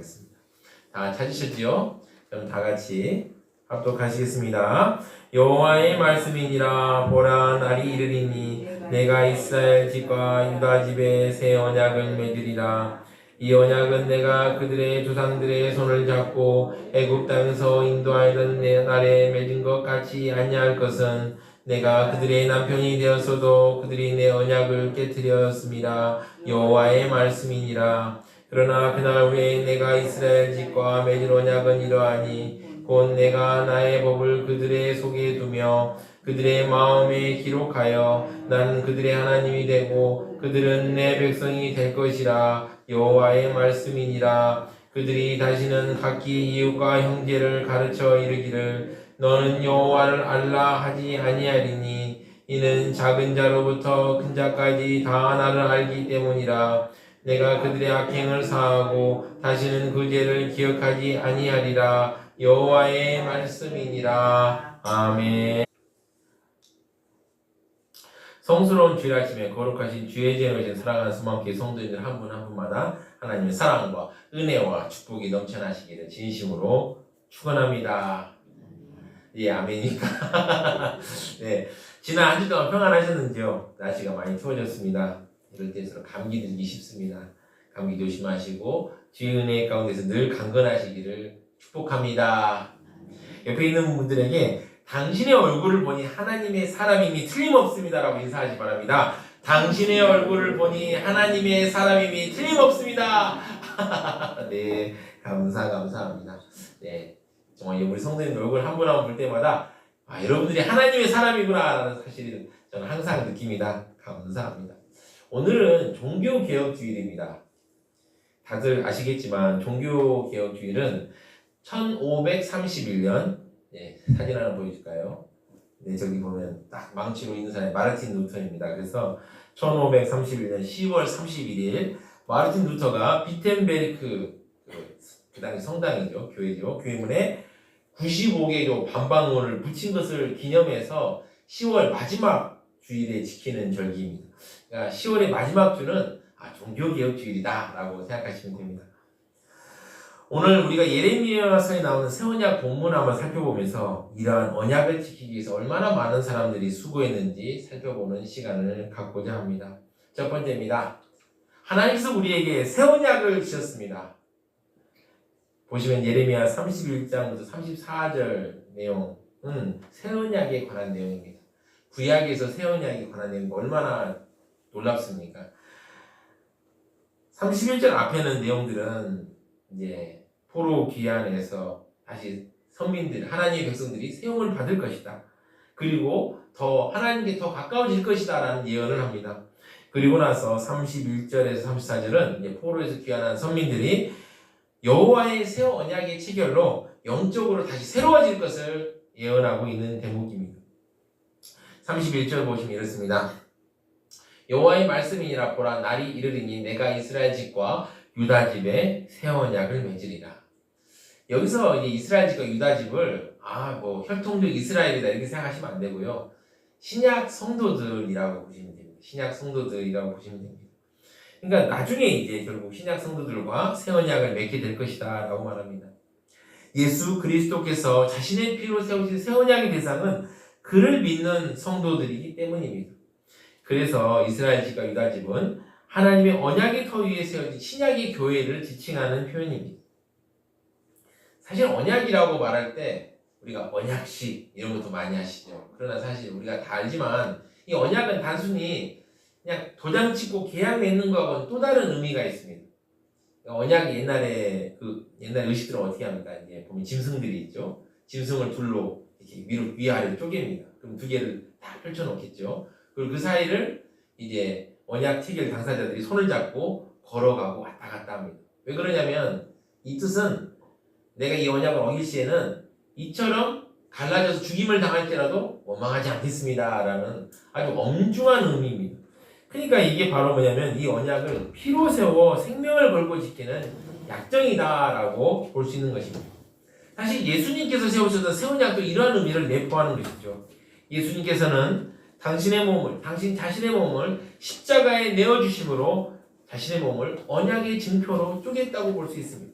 하겠습니다. 다 찾으셨지요? 그럼 다 같이 합독하시겠습니다. 여호와의 말씀이니라. 보라, 날이 이르리니 내가 이스라엘 집과 유다 집에 새 언약을 맺으리라. 이 언약은 내가 그들의 조상들의 손을 잡고 애굽 땅에서 인도하던 날에 맺은 것 같이 아니할 것은 내가 그들의 남편이 되었어도 그들이 내 언약을 깨뜨렸습니다. 여호와의 말씀이니라. 그러나 그날 후에 내가 이스라엘 집과 맺은 언약은 이러하니 곧 내가 나의 법을 그들의 속에 두며 그들의 마음에 기록하여 나는 그들의 하나님이 되고 그들은 내 백성이 될 것이라. 여호와의 말씀이니라. 그들이 다시는 각기 이웃과 형제를 가르쳐 이르기를 너는 여호와를 알라 하지 아니하리니 이는 작은 자로부터 큰 자까지 다 나를 알기 때문이라. 내가 그들의 악행을 사하고 다시는 그 죄를 기억하지 아니하리라. 여호와의 말씀이니라. 아멘. 성스러운 주일 아침에 거룩하신 주의 제너신 사랑하는 수만교회 성도님들 한 분 한 분마다 하나님의 사랑과 은혜와 축복이 넘쳐나시기를 진심으로 축원합니다. 예, 아멘이니까. 네, 지난 한 주 동안 평안하셨는지요? 날씨가 많이 추워졌습니다. 이럴 때일수록 감기 들기 쉽습니다. 감기 조심하시고 주의 은혜 가운데서 늘 강건하시기를 축복합니다. 옆에 있는 분들에게 당신의 얼굴을 보니 하나님의 사람임이 틀림없습니다 라고 인사하시 바랍니다. 당신의 얼굴을 보니 하나님의 사람임이 틀림없습니다. 네, 감사합니다. 네, 정말 우리 성도님 얼굴 한 분 한 분 볼 때마다 여러분들이 하나님의 사람이구나 라는 사실을 저는 항상 느낍니다. 감사합니다. 오늘은 종교개혁주일입니다. 다들 아시겠지만 종교개혁주일은 1531년 사진 하나 보여줄까요? 네, 저기 보면 딱 망치로 있는 사람이 마르틴 루터입니다. 그래서 1531년 10월 31일 마르틴 루터가 비텐베르크 그 당시 성당이죠. 교회죠. 교회문에 95개조 반박문을 붙인 것을 기념해서 10월 마지막 주일에 지키는 절기입니다. 그러니까 10월의 마지막 주는 종교개혁주일이다 라고 생각하시면 됩니다. 오늘 우리가 예레미야서에 나오는 새 언약 본문을 한번 살펴보면서 이러한 언약을 지키기 위해서 얼마나 많은 사람들이 수고했는지 살펴보는 시간을 갖고자 합니다. 첫 번째입니다. 하나님께서 우리에게 새 언약을 주셨습니다. 보시면 예레미야 31장부터 34절 내용은 새 언약에 관한 내용입니다. 구약에서 새 언약에 관한 내용이 얼마나 놀랍습니까? 31절 앞에는 내용들은 이제 포로 귀환에서 다시 선민들, 하나님의 백성들이 세움을 받을 것이다. 그리고 더 하나님께 더 가까워질 것이다 라는 예언을 합니다. 그리고 나서 31절에서 34절은 이제 포로에서 귀환한 선민들이 여호와의 새 언약의 체결로 영적으로 다시 새로워질 것을 예언하고 있는 대목입니다. 31절 보시면 이렇습니다. 여호와의 말씀이니라. 보라, 날이 이르리니 내가 이스라엘 집과 유다 집에 새 언약을 맺으리라. 여기서 이제 이스라엘 집과 유다 집을 혈통적 이스라엘이다 이렇게 생각하시면 안 되고요. 신약 성도들이라고 보시면 됩니다. 신약 성도들이라고 보시면 됩니다. 그러니까 나중에 이제 결국 신약 성도들과 새 언약을 맺게 될 것이다 라고 말합니다. 예수 그리스도께서 자신의 피로 세우신 새 언약의 대상은 그를 믿는 성도들이기 때문입니다. 그래서 이스라엘 집과 유다 집은 하나님의 언약의 터 위에 세워진 신약의 교회를 지칭하는 표현입니다. 사실 언약이라고 말할 때 우리가 언약식 이런 것도 많이 하시죠. 그러나 사실 우리가 다 알지만 이 언약은 단순히 그냥 도장 찍고 계약 맺는 거하고는 또 다른 의미가 있습니다. 언약이 옛날에 옛날 의식들은 어떻게 합니까? 이제 보면 짐승들이 있죠. 짐승을 둘로 이렇게 위아래로 쪼갭니다. 그럼 두 개를 다 펼쳐놓겠죠. 그리고 그 사이를 이제 언약 체결 당사자들이 손을 잡고 걸어가고 왔다 갔다 합니다. 왜 그러냐면 이 뜻은 내가 이 언약을 어길 시에는 이처럼 갈라져서 죽임을 당할지라도 원망하지 않겠습니다 라는 아주 엄중한 의미입니다. 그러니까 이게 바로 뭐냐면 이 언약을 피로 세워 생명을 걸고 지키는 약정이다 라고 볼 수 있는 것입니다. 사실 예수님께서 세우셨던 새 언약도 이러한 의미를 내포하는 것이죠. 예수님께서는 당신 자신의 몸을 십자가에 내어주심으로 자신의 몸을 언약의 증표로 쪼갰다고 볼 수 있습니다.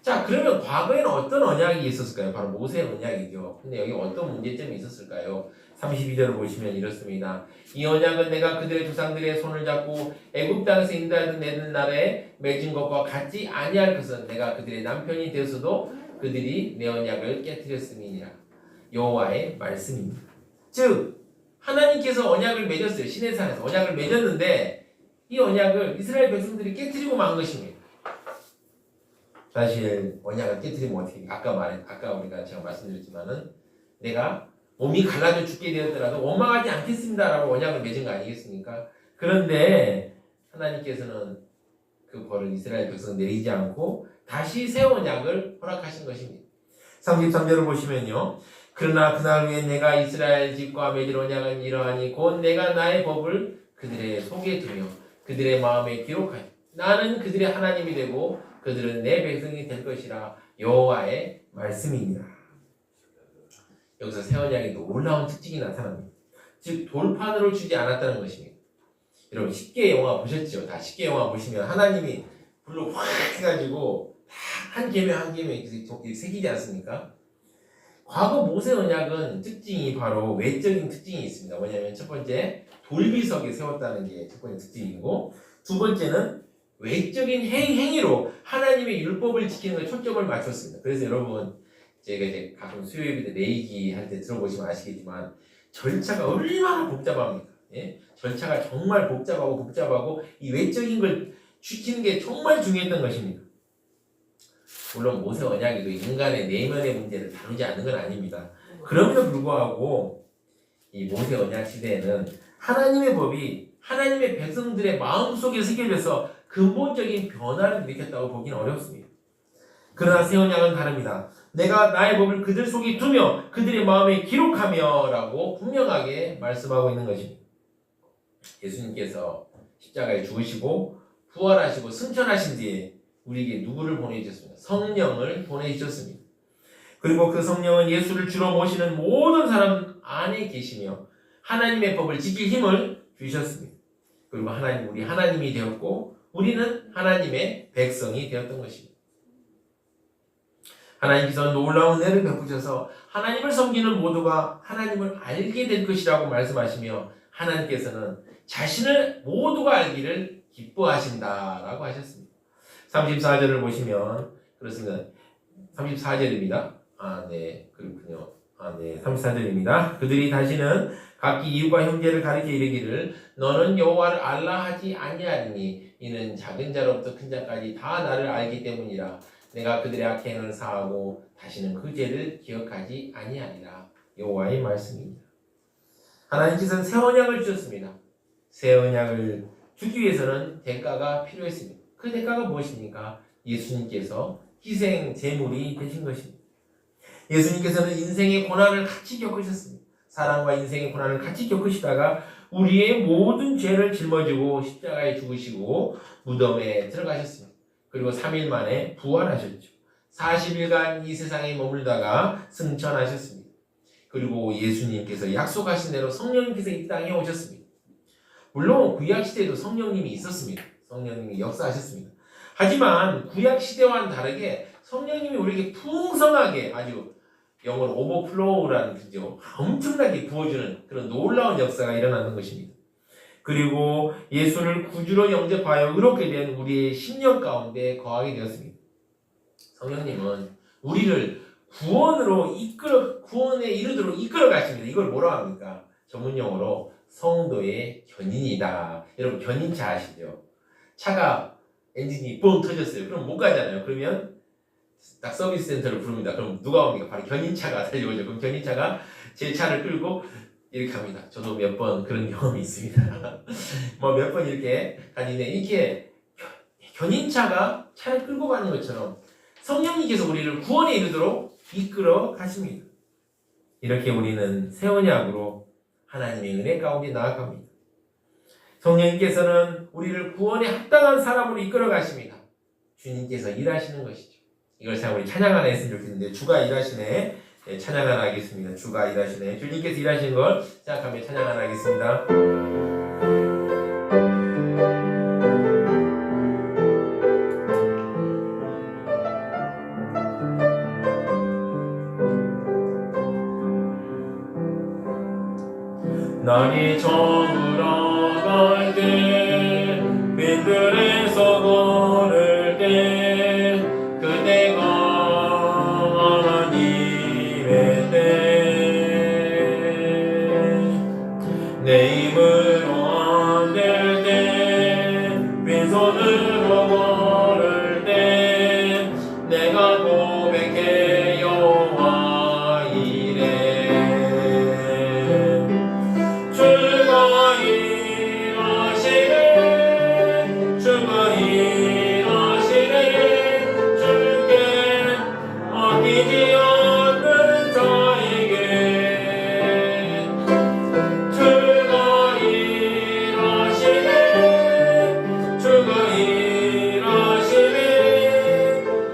자, 그러면 과거에는 어떤 언약이 있었을까요? 바로 모세의 언약이죠. 근데 여기 어떤 문제점이 있었을까요? 32절을 보시면 이렇습니다. 이 언약은 내가 그들의 조상들의 손을 잡고 애굽 땅에서 인도하던 내는 날에 맺은 것과 같지 아니할 것은 내가 그들의 남편이 되어서도 그들이 내 언약을 깨뜨렸음이니라. 여호와의 말씀입니다. 즉 하나님께서 언약을 맺었어요. 시내산에서 언약을 맺었는데 이 언약을 이스라엘 백성들이 깨뜨리고 만 것입니다. 사실 언약을 깨뜨리면 어떻게 아까 우리가 제가 말씀드렸지만은 내가 몸이 갈라져 죽게 되었더라도 원망하지 않겠습니다라고 언약을 맺은 거 아니겠습니까? 그런데 하나님께서는 그 벌을 이스라엘 백성 내리지 않고 다시 새 언약을 허락하신 것입니다. 33절을 보시면요. 그러나 그날 후에 내가 이스라엘 집과 맺을 언약은 이러하니 곧 내가 나의 법을 그들의 속에 두며 그들의 마음에 기록하여 나는 그들의 하나님이 되고 그들은 내 백성이 될 것이라. 여호와의 말씀입니다. 여기서 새 언약의 놀라운 특징이 나타납니다. 즉 돌판으로 주지 않았다는 것입니다. 여러분 10개 영화 보셨죠? 다 10개 영화 보시면 하나님이 불로 확 해가지고 다 한 계명 한 계명 이렇게 새기지 않습니까? 과거 모세 언약은 특징이 바로 외적인 특징이 있습니다. 뭐냐면 첫 번째 돌비석에 세웠다는 게 첫 번째 특징이고, 두 번째는 외적인 행위로 하나님의 율법을 지키는 데 초점을 맞췄습니다. 그래서 여러분 제가 이제 가끔 수요예배 때 내기기 할 때 들어보시면 아시겠지만 절차가 얼마나 복잡합니까? 예? 절차가 정말 복잡하고 이 외적인 걸 지키는 게 정말 중요했던 것입니다. 물론 모세 언약이 그 인간의 내면의 문제를 다루지 않는 건 아닙니다. 그럼에도 불구하고 이 모세 언약 시대에는 하나님의 법이 하나님의 백성들의 마음속에 새겨져서 근본적인 변화를 일으켰다고 보기는 어렵습니다. 그러나 새 언약은 다릅니다. 내가 나의 법을 그들 속에 두며 그들의 마음에 기록하며 라고 분명하게 말씀하고 있는 것입니다. 예수님께서 십자가에 죽으시고 부활하시고 승천하신 뒤에 우리에게 누구를 보내주셨습니까? 성령을 보내주셨습니다. 그리고 그 성령은 예수를 주로 모시는 모든 사람 안에 계시며 하나님의 법을 지킬 힘을 주셨습니다. 그리고 우리 하나님이 되었고 우리는 하나님의 백성이 되었던 것입니다. 하나님께서 놀라운 은혜를 베푸셔서 하나님을 섬기는 모두가 하나님을 알게 될 것이라고 말씀하시며 하나님께서는 자신을 모두가 알기를 기뻐하신다라고 하셨습니다. 34절을 보시면 그렇습니다. 34절입니다. 네, 그렇군요. 네, 34절입니다. 그들이 다시는 각기 이웃과 형제를 가리켜 이르기를 너는 여호와를 알라 하지 아니하리니 이는 작은 자로부터 큰 자까지 다 나를 알기 때문이라. 내가 그들의 악행을 사하고 다시는 그 죄를 기억하지 아니하리라. 여호와의 말씀입니다. 하나님께서는 새 언약을 주셨습니다. 새 언약을 주기 위해서는 대가가 필요했습니다. 그 대가가 무엇입니까? 예수님께서 희생 제물이 되신 것입니다. 예수님께서는 인생의 고난을 같이 겪으셨습니다. 사랑과 인생의 고난을 같이 겪으시다가 우리의 모든 죄를 짊어지고 십자가에 죽으시고 무덤에 들어가셨습니다. 그리고 3일 만에 부활하셨죠. 40일간 이 세상에 머물다가 승천하셨습니다. 그리고 예수님께서 약속하신 대로 성령님께서 이 땅에 오셨습니다. 물론 구약시대에도 성령님이 있었습니다. 성령님이 역사하셨습니다. 하지만 구약시대와는 다르게 성령님이 우리에게 풍성하게 아주 영어로 오버플로우라는 뜻이죠. 엄청나게 부어주는 그런 놀라운 역사가 일어나는 것입니다. 그리고 예수를 구주로 영접하여 의롭게 된 우리의 심령 가운데 거하게 되었습니다. 성령님은 우리를 구원에 이르도록 이끌어 가십니다. 이걸 뭐라 합니까? 전문용어로 성도의 견인이다. 여러분 견인차 아시죠? 차가 엔진이 뻥 터졌어요. 그럼 못 가잖아요. 그러면 딱 서비스 센터를 부릅니다. 그럼 누가 옵니까? 바로 견인차가 달려오죠. 그럼 견인차가 제 차를 끌고 이렇게 합니다. 저도 몇 번 그런 경험이 있습니다. 몇 번 이렇게 다니네. 이렇게 견인차가 차를 끌고 가는 것처럼 성령님께서 우리를 구원에 이르도록 이끌어 가십니다. 이렇게 우리는 새 언약으로 하나님의 은혜 가운데 나아갑니다. 성령님께서는 우리를 구원에 합당한 사람으로 이끌어 가십니다. 주님께서 일하시는 것이죠. 이걸 참 우리 찬양 하나 했으면 좋겠는데 주가 일하시네. 네, 찬양 하나 하겠습니다. 주가 일하시네. 주님께서 일하시는 걸 생각하며 찬양 하나 하겠습니다. 날이 저물어 갈 때 빈들에서 걸을 때 그때가 하나님의 때내 힘으로 안 될 때 빈손으로 걸을 때 내가 고백해 여호와 이래 주가 일하시네 주가 일하시네 주께 아끼지 않는 자에게 주가 일하시네 주가 일하시네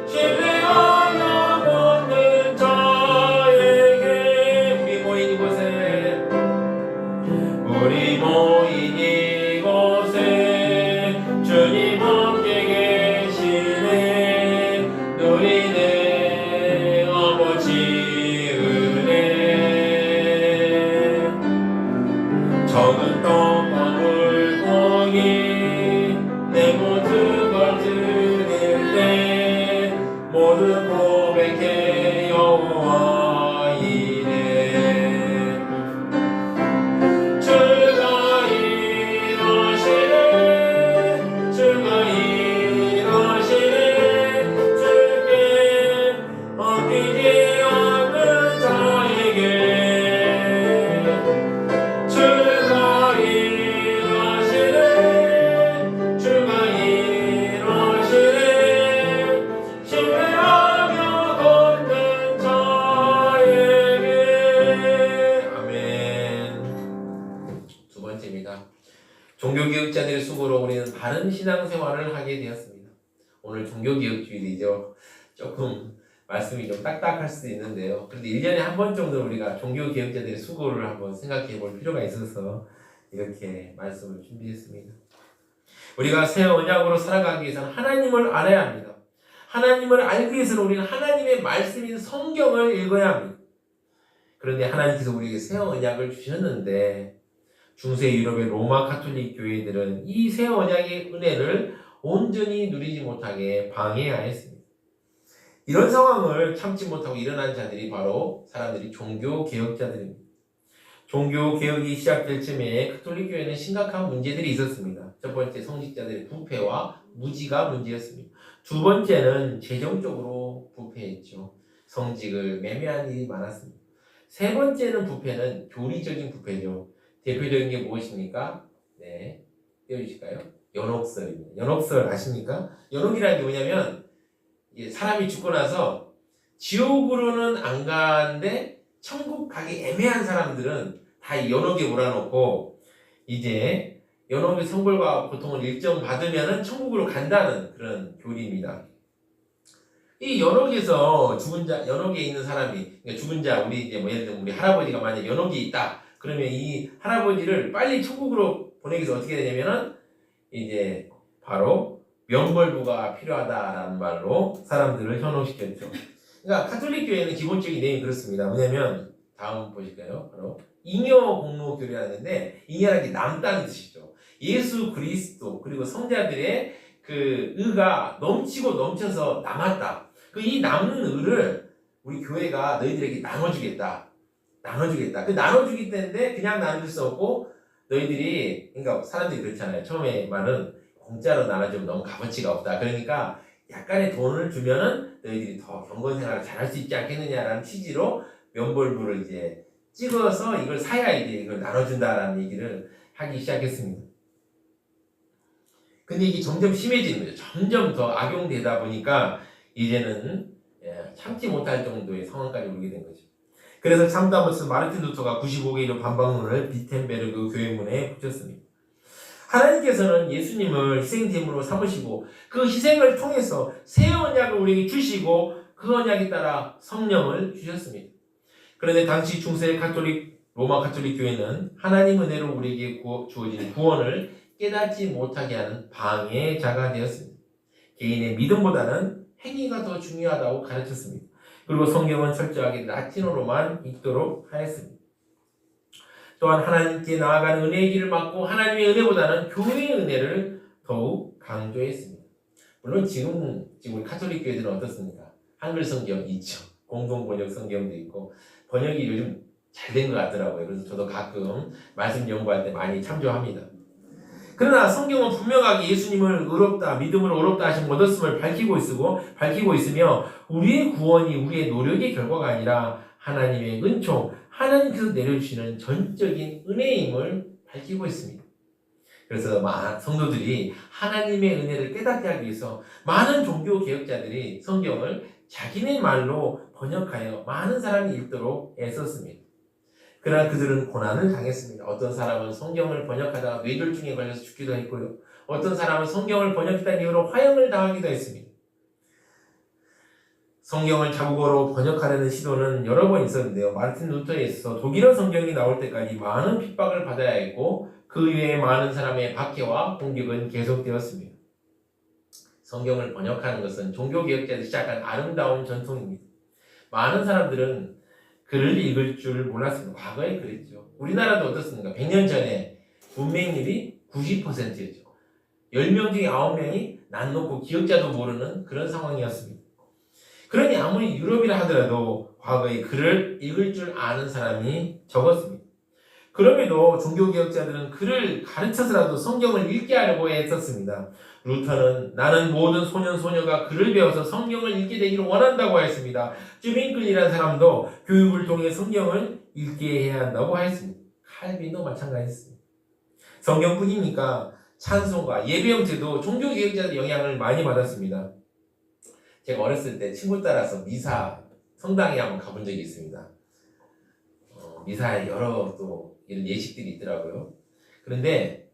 신뢰하며 걷는 자에게 우리 모인 이곳에 주님 함께 계시네 누리네 아버지 은혜 적은 떡과 물고기 내 모든 걸 드릴 때 모두 고백해 여호와 이래 주가 일하시네 주가 일하시네 주께 아끼지 않는 자에게 주가 일하시네 주가 일하시네 신뢰하며 걷는 자에게 아멘. 두 번째입니다. 종교개혁자들의 수고로 우리는 바른 신앙생활을 하게 되었습니다. 오늘 종교개혁주일이죠. 조금 말씀이 좀 딱딱할 수도 있는데요. 그런데 1년에 한 번 정도 우리가 종교개혁자들의 수고를 한번 생각해 볼 필요가 있어서 이렇게 말씀을 준비했습니다. 우리가 새 언약으로 살아가기 위해서는 하나님을 알아야 합니다. 하나님을 알기 위해서는 우리는 하나님의 말씀인 성경을 읽어야 합니다. 그런데 하나님께서 우리에게 새 언약을 주셨는데 중세 유럽의 로마 가톨릭 교회들은 이 새 언약의 은혜를 온전히 누리지 못하게 방해하였습니다. 이런 상황을 참지 못하고 일어난 자들이 바로 사람들이 종교개혁자들입니다. 종교개혁이 시작될 즈음에 가톨릭 교회는 심각한 문제들이 있었습니다. 첫 번째, 성직자들의 부패와 무지가 문제였습니다. 두 번째는 재정적으로 부패했죠. 성직을 매매한 일이 많았습니다. 세 번째는 부패는 교리적인 부패죠. 대표적인 게 무엇입니까? 네, 띄워주실까요? 연옥설입니다. 연옥설 아십니까? 연옥이라는 게 뭐냐면 사람이 죽고 나서 지옥으로는 안 가는데 천국 가기 애매한 사람들은 다 이 연옥에 몰아놓고 이제 연옥의 성벌과 고통을 일정받으면 천국으로 간다는 그런 교리입니다. 이 연옥에서 죽은 자, 연옥에 있는 사람이, 그러니까 죽은 자, 우리 이제 뭐 예를 들면 우리 할아버지가 만약 연옥에 있다. 그러면 이 할아버지를 빨리 천국으로 보내기 위해서 어떻게 되냐면은 이제 바로 명벌부가 필요하다라는 말로 사람들을 현혹시켰죠. 그러니까 가톨릭 교회는 기본적인 내용이 그렇습니다. 뭐냐면 다음 보실까요? 바로 잉여 공로 교리라는데 잉여라는 게 남다는 뜻이죠. 예수 그리스도 그리고 성자들의 그 의가 넘치고 넘쳐서 남았다. 그 이 남는 의를 우리 교회가 너희들에게 나눠주겠다. 그 나눠주기 때문에 그냥 나눠줄 수 없고 너희들이, 그러니까 사람들이 그렇잖아요. 처음에 말은 공짜로 나눠주면 너무 값어치가 없다. 그러니까 약간의 돈을 주면은 너희들이 더 경건 생활을 잘할 수 있지 않겠느냐라는 취지로 면벌부를 이제 찍어서 이걸 사야 이제 이걸 나눠준다라는 얘기를 하기 시작했습니다. 근데 이게 점점 심해지는 거죠. 점점 더 악용되다 보니까 이제는 참지 못할 정도의 상황까지 오게 된 거죠. 그래서 참다 못해서 마르틴 루터가 95개의 반박문을 비텐베르그 교회문에 붙였습니다. 하나님께서는 예수님을 희생제물로 삼으시고 그 희생을 통해서 새 언약을 우리에게 주시고 그 언약에 따라 성령을 주셨습니다. 그런데 당시 중세 가톨릭 로마 가톨릭 교회는 하나님 은혜로 우리에게 주어진 구원을 깨닫지 못하게 하는 방해자가 되었습니다. 개인의 믿음보다는 행위가 더 중요하다고 가르쳤습니다. 그리고 성경은 철저하게 라틴어로만 읽도록 하였습니다. 또한 하나님께 나아가는 은혜의 길을 막고 하나님의 은혜보다는 교회의 은혜를 더욱 강조했습니다. 물론 지금 우리 카톨릭 교회들은 어떻습니까? 한글 성경 있죠. 공동 번역 성경도 있고 번역이 요즘 잘 된 것 같더라고요. 그래서 저도 가끔 말씀 연구할 때 많이 참조합니다. 그러나 성경은 분명하게 예수님을 의롭다, 믿음으로 의롭다 하신 얻었음을 밝히고 있으며 우리의 구원이 우리의 노력의 결과가 아니라 하나님의 은총, 하나님께서 내려주시는 전적인 은혜임을 밝히고 있습니다. 그래서 성도들이 하나님의 은혜를 깨닫게 하기 위해서 많은 종교 개혁자들이 성경을 자기네 말로 번역하여 많은 사람이 읽도록 애썼습니다. 그러나 그들은 고난을 당했습니다. 어떤 사람은 성경을 번역하다가 뇌졸중에 걸려서 죽기도 했고요. 어떤 사람은 성경을 번역했다는 이유로 화형을 당하기도 했습니다. 성경을 자국어로 번역하려는 시도는 여러 번 있었는데요. 마르틴 루터에 있어서 독일어 성경이 나올 때까지 많은 핍박을 받아야 했고 그 이외에 많은 사람의 박해와 공격은 계속되었습니다. 성경을 번역하는 것은 종교개혁자들이 시작한 아름다운 전통입니다. 많은 사람들은 글을 읽을 줄 몰랐습니다. 과거에 그랬죠. 우리나라도 어떻습니까? 100년 전에 문맹률이 90%였죠. 10명 중에 9명이 난 놓고 기억자도 모르는 그런 상황이었습니다. 그러니 아무리 유럽이라 하더라도 과거에 글을 읽을 줄 아는 사람이 적었습니다. 그럼에도 종교개혁자들은 글을 가르쳐서라도 성경을 읽게 하려고 했었습니다. 루터는 나는 모든 소년 소녀가 글을 배워서 성경을 읽게 되기를 원한다고 하였습니다. 쯔윙클이라는 사람도 교육을 통해 성경을 읽게 해야 한다고 하였습니다. 칼빈도 마찬가지였습니다. 성경뿐입니까? 찬송과 예배 형태도 종교개혁자들의 영향을 많이 받았습니다. 제가 어렸을 때 친구 따라서 미사 성당에 한번 가본 적이 있습니다. 미사에 여러 또 이런 예식들이 있더라고요. 그런데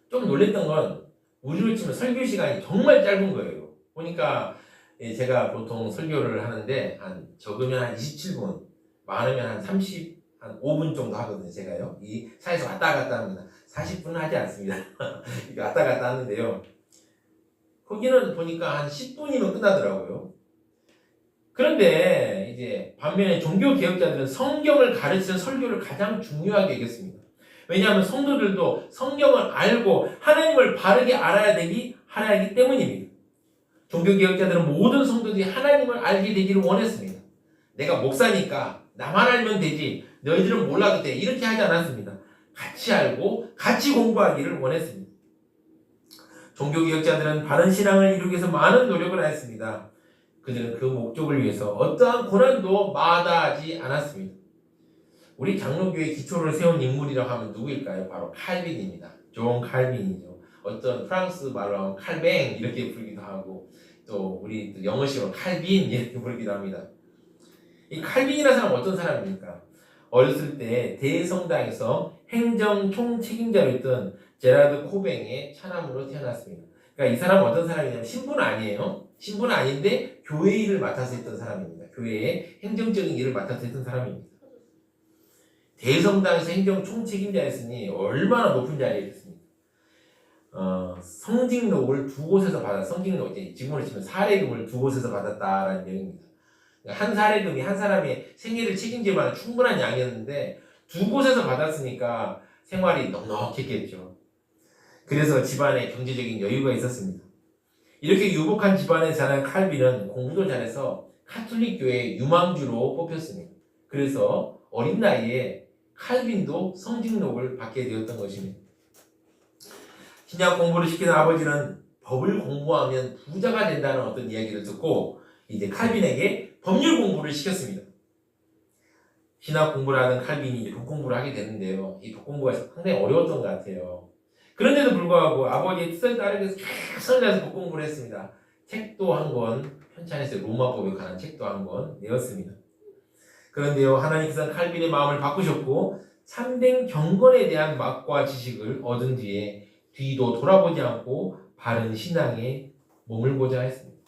좀 놀랬던 건 우리로 치면 설교 시간이 정말 짧은 거예요. 보니까 제가 보통 설교를 하는데 적으면 한 27분, 많으면 한 5분 정도 하거든요. 제가요. 이 차에서 왔다 갔다 합니다. 40분은 하지 않습니다. 왔다 갔다 하는데요. 거기는 보니까 한 10분이면 끝나더라고요. 그런데 이제 반면에 종교 개혁자들은 성경을 가르치는 설교를 가장 중요하게 여겼습니다. 왜냐하면 성도들도 성경을 알고 하나님을 바르게 알아야 하기 때문입니다. 종교 개혁자들은 모든 성도들이 하나님을 알게 되기를 원했습니다. 내가 목사니까 나만 알면 되지, 너희들은 몰라도 돼, 이렇게 하지 않았습니다. 같이 알고 같이 공부하기를 원했습니다. 종교 개혁자들은 바른 신앙을 이루기 위해서 많은 노력을 하였습니다. 그들은 그 목적을 위해서 어떠한 고난도 마다하지 않았습니다. 우리 장로교의 기초를 세운 인물이라고 하면 누구일까요? 바로 칼빈입니다. 존 칼빈이죠. 어떤 프랑스 말로 하면 칼뱅 이렇게 부르기도 하고 또 우리 영어식으로 칼빈 이렇게 부르기도 합니다. 이 칼빈이라는 사람은 어떤 사람입니까? 어렸을 때 대성당에서 행정 총책임자였던 제라드 코뱅의 차남으로 태어났습니다. 그러니까 이 사람은 어떤 사람이냐면 신부는 아니에요. 신부는 아닌데 교회 일을 맡아서 했던 사람입니다. 교회의 행정적인 일을 맡아서 했던 사람입니다. 대성당에서 행정 총책임자였으니 얼마나 높은 자리에 있습니까? 성직록을 두 곳에서 성직록, 지금으로 치면 사례금을 두 곳에서 받았다라는 내용입니다. 한 사례금이 한 사람의 생애를 책임질 만한 충분한 양이었는데 두 곳에서 받았으니까 생활이 넉넉했겠죠. 그래서 집안에 경제적인 여유가 있었습니다. 이렇게 유복한 집안에 자란 칼빈은 공부도 잘해서 카톨릭 교회의 유망주로 뽑혔습니다. 그래서 어린 나이에 칼빈도 성직록을 받게 되었던 것입니다. 신약 공부를 시키는 아버지는 법을 공부하면 부자가 된다는 어떤 이야기를 듣고 이제 칼빈에게 법률 공부를 시켰습니다. 신학 공부를 하던 칼빈이 이제 법 공부를 하게 되는데요. 이 법 공부가 상당히 어려웠던 것 같아요. 그런데도 불구하고 아버지의 뜻을 따르기 위해서 최선을 다해서 법 공부를 했습니다. 책도 한 권 편찬해서 로마법에 관한 책도 한 권 내었습니다. 그런데요, 하나님께서는 칼빈의 마음을 바꾸셨고 참된 경건에 대한 맛과 지식을 얻은 뒤에 뒤도 돌아보지 않고 바른 신앙에 머물고자 했습니다.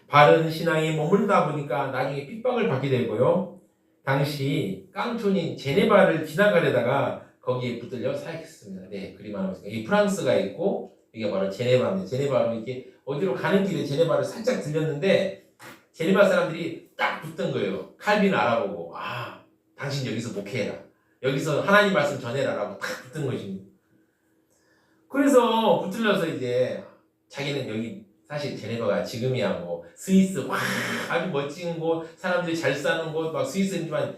바른 신앙에 머물다 보니까 나중에 핍박을 받게 되고요. 당시 깡촌인 제네바를 지나가려다가 거기에 붙들려 사역했습니다. 네, 그림 하나 보세요. 이 프랑스가 있고 이게 바로 제네바입니다. 제네바로 이렇게 어디로 가는 길에 제네바를 살짝 들렸는데 제네바 사람들이 딱 붙던 거예요. 칼빈을 알아보고 당신 여기서 목회해라. 여기서 하나님 말씀 전해라라고 탁 붙은 것입니다. 그래서 붙들려서 이제 자기는 여기 사실 제네바가 지금이야 뭐 스위스 와 아주 멋진 곳, 사람들이 잘 사는 곳 막 스위스지만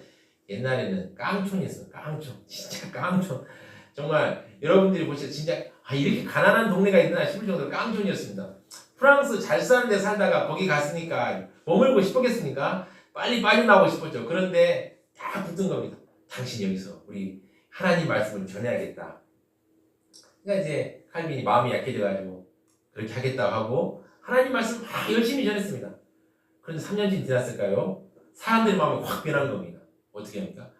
옛날에는 깡촌이었어요. 깡촌, 진짜 깡촌. 정말 여러분들이 보시면 진짜 이렇게 가난한 동네가 있나 싶을 정도로 깡촌이었습니다. 프랑스 잘 사는 데 살다가 거기 갔으니까 머물고 싶었겠습니까? 빨리 빠져나오고 싶었죠. 그런데 다 붙은 겁니다. 당신 여기서 우리 하나님 말씀을 전해야겠다. 그러니까 이제 칼빈이 마음이 약해져가지고 그렇게 하겠다고 하고 하나님 말씀 막 열심히 전했습니다. 그런데 3년쯤 지났을까요? 사람들의 마음이 확 변한 겁니다. 어떻게 합니까?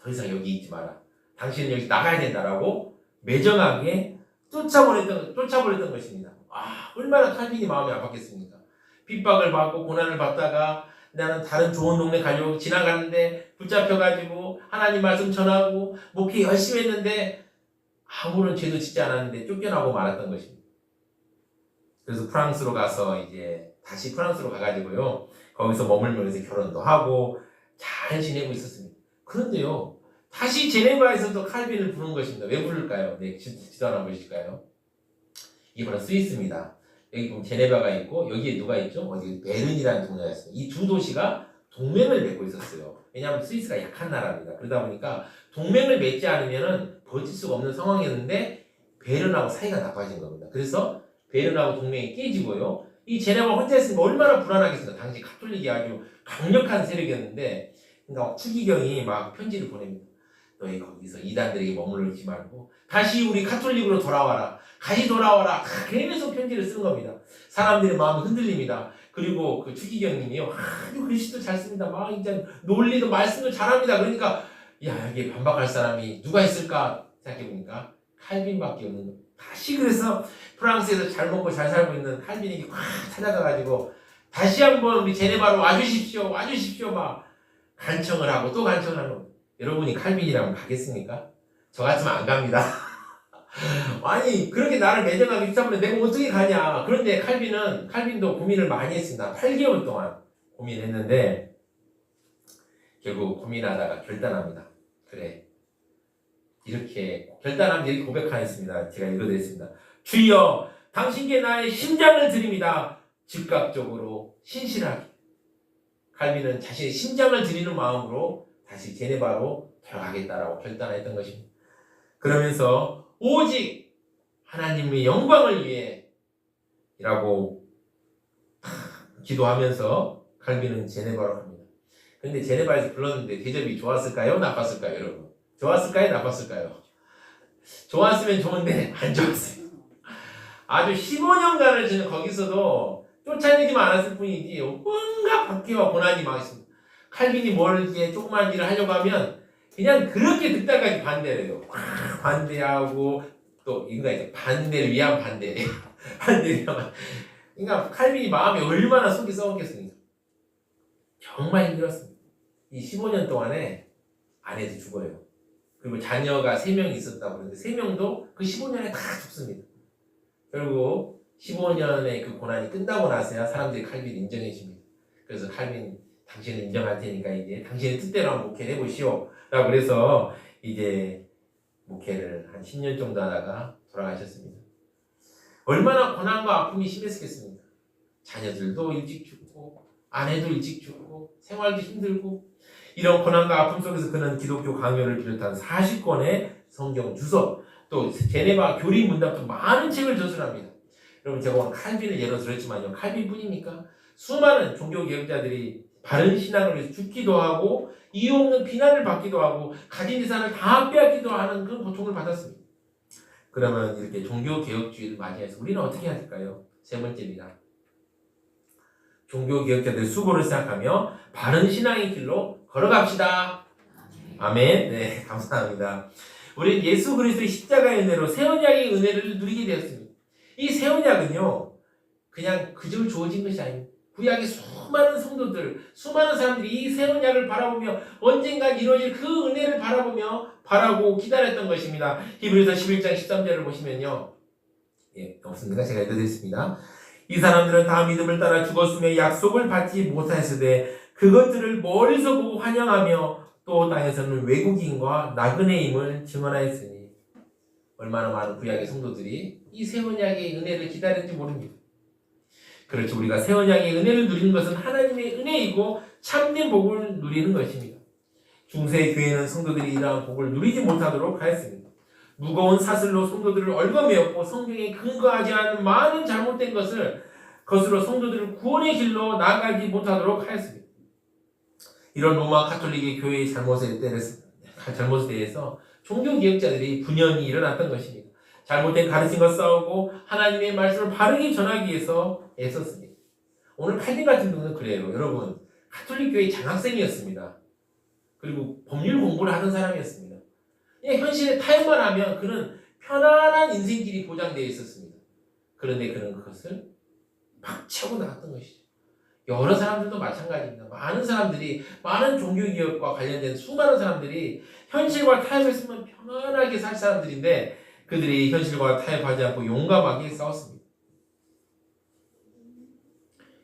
더 이상 여기 있지 마라. 당신은 여기 나가야 된다라고 매정하게 쫓아보냈던 것입니다. 얼마나 칼빈이 마음이 아팠겠습니까? 핍박을 받고 고난을 받다가 나는 다른 좋은 동네 가려고 지나가는데 붙잡혀가지고 하나님 말씀 전하고 목회 열심히 했는데 아무런 죄도 짓지 않았는데 쫓겨나고 말았던 것입니다. 그래서 프랑스로 가서 이제 다시 프랑스로 가가지고요. 거기서 머물면서 결혼도 하고 잘 지내고 있었습니다. 그런데요. 다시 제네바에서도 칼빈을 부른 것입니다. 왜 부를까요? 네, 지도 하나 보실까요? 이게 바로 스위스입니다. 여기 보면 제네바가 있고 여기에 누가 있죠? 어디 베른이라는 동네가 있어요. 이 두 도시가 동맹을 맺고 있었어요. 왜냐하면 스위스가 약한 나라입니다. 그러다 보니까 동맹을 맺지 않으면 버틸 수가 없는 상황이었는데 베른하고 사이가 나빠진 겁니다. 그래서 베른하고 동맹이 깨지고요. 이 제네바 혼자 있으면 얼마나 불안하겠습니까? 당시 카톨릭이 아주 강력한 세력이었는데 그러니까 추기경이 막 편지를 보냅니다. 너희 거기서 이단들에게 머물러 있지 말고 다시 우리 카톨릭으로 돌아와라. 다시 돌아와라. 그러면서 편지를 쓰는 겁니다. 사람들의 마음이 흔들립니다. 그리고 그 추기경님이요. 아주 글씨도 잘 씁니다. 막 이제 논리도 말씀도 잘합니다. 그러니까 여기에 반박할 사람이 누가 있을까 생각해보니까 칼빈밖에 없는 거예요. 다시 그래서 프랑스에서 잘 먹고 잘 살고 있는 칼빈에게 확 찾아가가지고 다시 한번 우리 제네바로 와주십시오. 막 간청을 하고 또 간청을 하고 여러분이 칼빈이라면 가겠습니까? 저 같으면 안 갑니다. 아니 그렇게 나를 매정하게 붙잡으면 내가 어떻게 가냐. 그런데 칼빈도 고민을 많이 했습니다. 8개월 동안 고민했는데 결국 고민하다가 결단합니다. 그래 이렇게 결단하면 이렇게 고백하였습니다. 제가 읽어드렸습니다. 주여 당신께 나의 심장을 드립니다. 즉각적으로 신실하게. 칼빈은 자신의 심장을 드리는 마음으로 다시 제네바로 돌아가겠다라고 결단했던 것입니다. 그러면서 오직 하나님의 영광을 위해 이라고 기도하면서 칼빈은 제네바로 갑니다. 그런데 제네바에서 불렀는데 대접이 좋았을까요? 나빴을까요? 여러분? 좋았을까요? 나빴을까요? 좋았으면 좋은데 안 좋았어요. 아주 15년간을 저는 거기서도 쫓아내지만 않았을 뿐이지 온갖 박해와 고난이 막 있습니다. 칼빈이 뭘 이렇게 조그만 일을 하려고 하면 그냥 그렇게 득달까지 반대를 해요. 반대하고 또 인가 이제 반대를 위한 반대. 반대를 위한. 그러니까 칼빈이 마음이 얼마나 속이 썩었겠습니까? 정말 힘들었습니다. 이 15년 동안에 아내도 죽어요. 그리고 자녀가 3명이 있었다고 그러는데 3명도 그 15년에 다 죽습니다. 결국 15년의 그 고난이 끝나고 나서야 사람들이 칼빈을 인정해 줍니다. 그래서 칼빈 당신을 인정할 테니까 이제 당신의 뜻대로 한번 목회를 해보시오. 라고 그래서 이제 목회를 한 10년 정도 하다가 돌아가셨습니다. 얼마나 고난과 아픔이 심했겠습니까? 자녀들도 일찍 죽고 아내도 일찍 죽고 생활도 힘들고 이런 고난과 아픔 속에서 그는 기독교 강요를 비롯한 40권의 성경 주석 또 제네바 교리 문답 등 많은 책을 저술합니다. 여러분 제가 오늘 칼빈을 예로 들었지만요. 칼빈뿐입니까? 수많은 종교개혁자들이 바른 신앙을 위해서 죽기도 하고 이유 없는 비난을 받기도 하고 가진 재산을 다 빼앗기도 하는 그런 고통을 받았습니다. 그러면 이렇게 종교개혁주의를 맞이해서 우리는 어떻게 해야 될까요? 세 번째입니다. 종교개혁자들의 수고를 생각하며 바른 신앙의 길로 걸어갑시다. 아멘. 네, 감사합니다. 우리 예수 그리스도의 십자가의 은혜로 새 언약의 은혜를 누리게 되었습니다. 이 새 언약은요, 그냥 그저 주어진 것이 아닙니다. 구약의 수많은 성도들, 수많은 사람들이 이 새 언약을 바라보며 언젠간 이루어질 그 은혜를 바라고 기다렸던 것입니다. 히브리서 11장 13절을 보시면요. 예, 없습니까? 제가 읽어드리겠습니다. 이 사람들은 다 믿음을 따라 죽었으며 약속을 받지 못하였으되 그것들을 멀리서 보고 환영하며 또 땅에서는 외국인과 나그네임을 증언하였으니 얼마나 많은 구약의 성도들이 이 새 언약의 은혜를 기다렸는지 모릅니다. 그렇죠. 우리가 새 언약의 은혜를 누리는 것은 하나님의 은혜이고 참된 복을 누리는 것입니다. 중세 교회는 성도들이 이러한 복을 누리지 못하도록 하였습니다. 무거운 사슬로 성도들을 얽어매었고 성경에 근거하지 않은 많은 잘못된 것으로 성도들을 구원의 길로 나아가지 못하도록 하였습니다. 이런 로마 가톨릭의 교회의 잘못에 대해서 종교개혁자들이 분연히 일어났던 것입니다. 잘못된 가르침과 싸우고 하나님의 말씀을 바르게 전하기 위해서 애썼습니다. 오늘 칼빈 같은 경우는 그래요. 여러분, 가톨릭 교회 장학생이었습니다. 그리고 법률 공부를 하는 사람이었습니다. 그냥 현실에 타협만 하면 그는 편안한 인생길이 보장되어 있었습니다. 그런데 그는 그것을 막 치고 나갔던 것이죠. 여러 사람들도 마찬가지입니다. 많은 사람들이, 많은 종교개혁과 관련된 수많은 사람들이 현실과 타협했으면 편안하게 살 사람들인데 그들이 현실과 타협하지 않고 용감하게 싸웠습니다.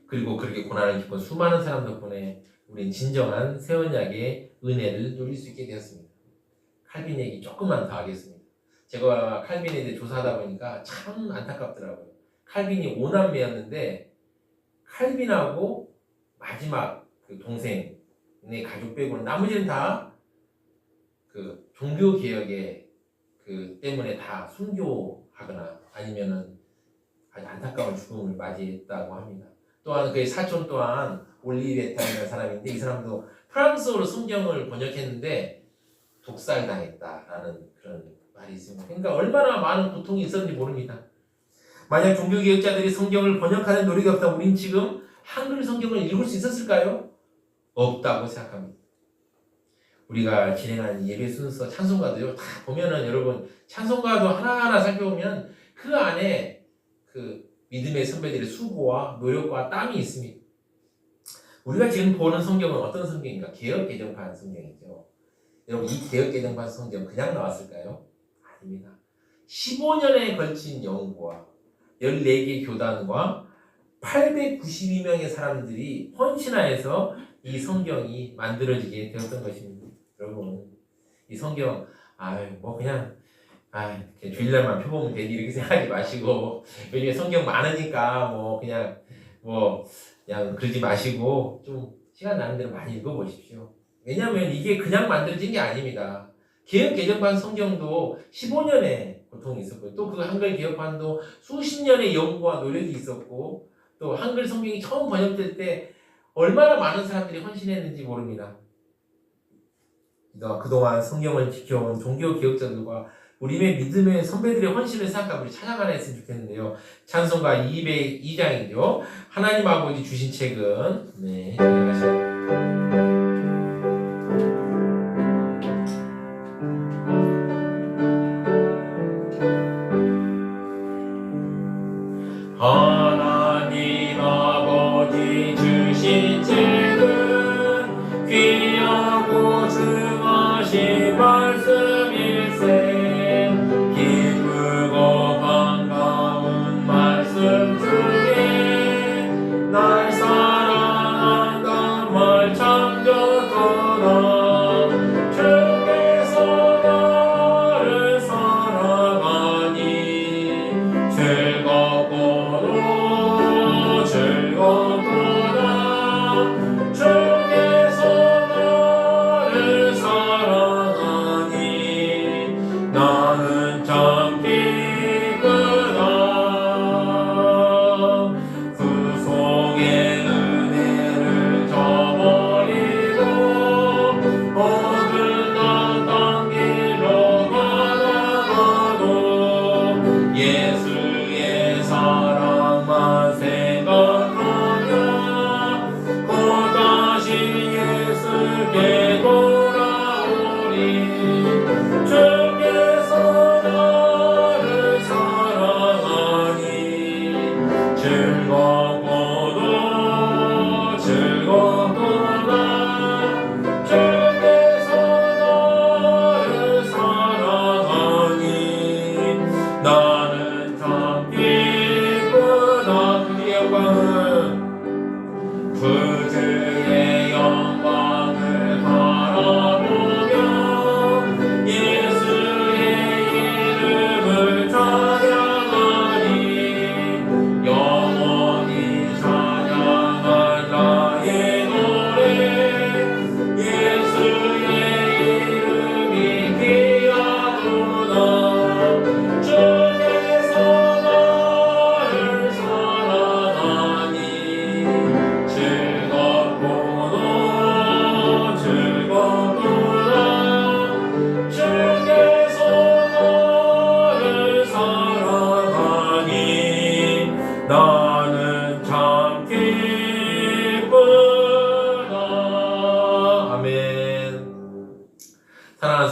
그리고 그렇게 고난을 겪은 수많은 사람 덕분에 우리는 진정한 새 언약의 은혜를 누릴 수 있게 되었습니다. 칼빈 얘기 조금만 더 하겠습니다. 제가 칼빈에 대해 조사하다 보니까 참 안타깝더라고요. 칼빈이 5남매였는데 칼빈하고 마지막 그 동생의 가족 빼고는 나머지는 다 그 종교 개혁에 그 때문에 다 순교하거나 아니면은 아주 안타까운 죽음을 맞이했다고 합니다. 또한 그의 사촌 또한 올리베타라는 사람인데 이 사람도 프랑스어로 성경을 번역했는데 독살당했다라는 그런 말이 있습니다. 그러니까 얼마나 많은 고통이 있었는지 모릅니다. 만약 종교개혁자들이 성경을 번역하는 노력이 없다면 우린 지금 한글 성경을 읽을 수 있었을까요? 없다고 생각합니다. 우리가 진행하는 예배 순서 찬송가도요. 다 보면은 여러분 찬송가도 하나하나 살펴보면 그 안에 그 믿음의 선배들의 수고와 노력과 땀이 있습니다. 우리가 지금 보는 성경은 어떤 성경인가? 개역개정판 성경이죠. 여러분 이 개역개정판 성경 그냥 나왔을까요? 아닙니다. 15년에 걸친 연구와 14개 교단과 892명의 사람들이 헌신하여서 이 성경이 만들어지게 되었던 것입니다. 여러분 이 성경 그냥 주일날만 펴보면 되지 이렇게 생각하지 마시고 요즘에 성경 많으니까 그냥 그러지 마시고 좀 시간 나는 대로 많이 읽어보십시오. 왜냐하면 이게 그냥 만들어진 게 아닙니다. 개역개정판 성경도 15년의 고통이 있었고 또 그 한글 개혁판도 수십 년의 연구와 노력이 있었고 또 한글 성경이 처음 번역될 때 얼마나 많은 사람들이 헌신했는지 모릅니다. 그동안 성경을 지켜온 종교개혁자들과 우리의 믿음의 선배들의 헌신을 생각하고 우리 찬양하나 했으면 좋겠는데요. 찬송가 202장이죠. 하나님 아버지 주신 책은 하나님 아버지 주신 책은 귀하고 증하신 말씀일세 기쁘고 반가운 말씀 중에 날 사랑한다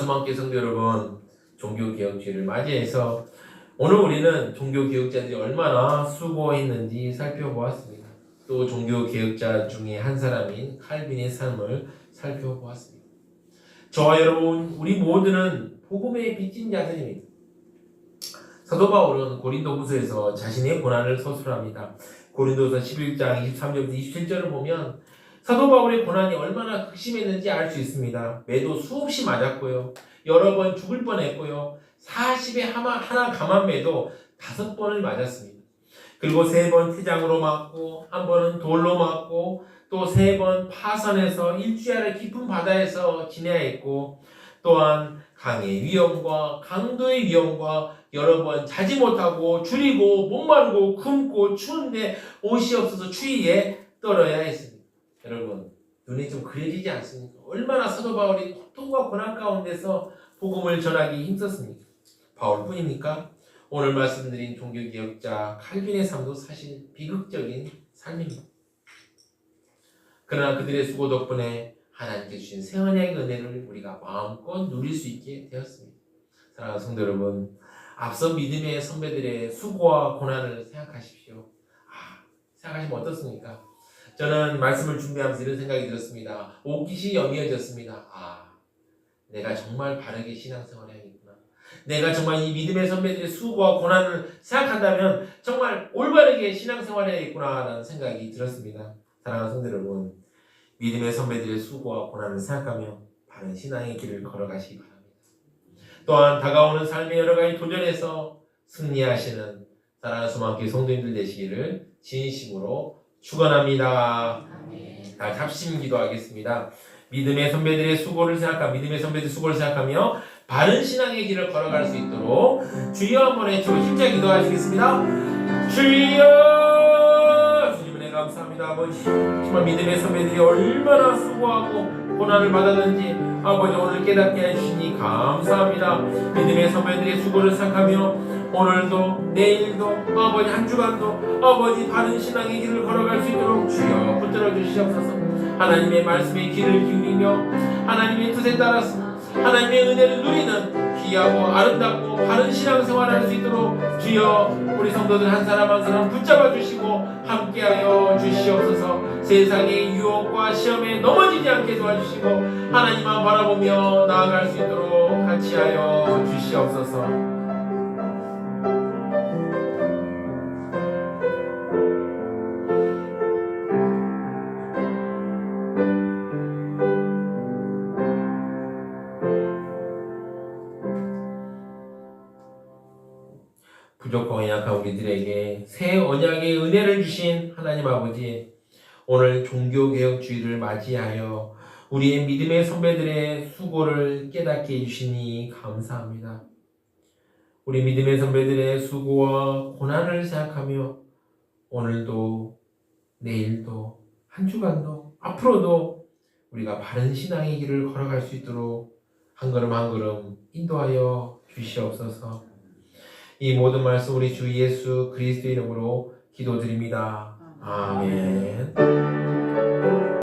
수많게 성도 여러분, 종교개혁주의를 맞이해서 오늘 우리는 종교개혁자들이 얼마나 수고했는지 살펴보았습니다. 또 종교개혁자 중에 한 사람인 칼빈의 삶을 살펴보았습니다. 저와 여러분, 우리 모두는 복음의 빚진 자들입니다. 사도 바울은 고린도후서에서 자신의 고난을 서술합니다. 고린도서 11장 23절부터 27절을 보면 사도 바울의 고난이 얼마나 극심했는지 알 수 있습니다. 매도 수없이 맞았고요. 여러 번 죽을 뻔했고요. 40에 하나 감한 매도 5번을 맞았습니다. 그리고 3번 태장으로 맞고, 한 번은 돌로 맞고, 또 3번 파선에서 일주야를 깊은 바다에서 지내야 했고, 또한 강의 위험과 강도의 위험과 여러 번 자지 못하고 줄이고 목마르고 굶고 추운데 옷이 없어서 추위에 떨어야 했습니다. 여러분, 눈에 좀 그려지지 않습니까? 얼마나 사도 바울이 고통과 고난 가운데서 복음을 전하기 힘썼습니까? 바울뿐입니까? 오늘 말씀드린 종교개혁자 칼빈의 삶도 사실 비극적인 삶입니다. 그러나 그들의 수고 덕분에 하나님께 주신 새 언약의 은혜를 우리가 마음껏 누릴 수 있게 되었습니다. 사랑하는 성도 여러분, 앞서 믿음의 선배들의 수고와 고난을 생각하십시오. 생각하시면 어떻습니까? 저는 말씀을 준비하면서 이런 생각이 들었습니다. 옷깃이 여미어졌습니다. 내가 정말 바르게 신앙생활을 해야겠구나. 내가 정말 이 믿음의 선배들의 수고와 고난을 생각한다면 정말 올바르게 신앙생활을 해야겠구나 라는 생각이 들었습니다. 사랑하는 성도 여러분, 믿음의 선배들의 수고와 고난을 생각하며 바른 신앙의 길을 걸어가시기 바랍니다. 또한 다가오는 삶의 여러 가지 도전에서 승리하시는 사랑하는 수많은 성도님들 되시기를 진심으로 축원합니다. 다 합심 기도하겠습니다. 믿음의 선배들의 수고를 생각하며 바른 신앙의 길을 걸어갈 수 있도록 주여 한번 외치고 힘차게 기도하시겠습니다. 주여! 주님 은혜 감사합니다. 아버지, 정말 믿음의 선배들이 얼마나 수고하고 고난을 받았는지 아버지 오늘 깨닫게 해주시니 감사합니다. 믿음의 선배들의 수고를 생각하며 오늘도 내일도 아버지 한 주간도 아버지 바른 신앙의 길을 걸어갈 수 있도록 주여 붙들어 주시옵소서. 하나님의 말씀에 귀를 기울이며 하나님의 뜻에 따라서 하나님의 은혜를 누리는 귀하고 아름답고 바른 신앙생활을 할 수 있도록 주여 우리 성도들 한 사람 한 사람 붙잡아 주시고 함께하여 주시옵소서. 세상의 유혹과 시험에 넘어지지 않게 도와주시고 하나님만 바라보며 나아갈 수 있도록 같이 하여 주시옵소서. 부족하고 약한 우리들에게 새 언약의 은혜를 주신 하나님 아버지, 오늘 종교개혁주의를 맞이하여 우리의 믿음의 선배들의 수고를 깨닫게 해주시니 감사합니다. 우리 믿음의 선배들의 수고와 고난을 생각하며 오늘도 내일도 한 주간도 앞으로도 우리가 바른 신앙의 길을 걸어갈 수 있도록 한 걸음 한 걸음 인도하여 주시옵소서. 이 모든 말씀 우리 주 예수 그리스도 이름으로 기도드립니다. 아멘.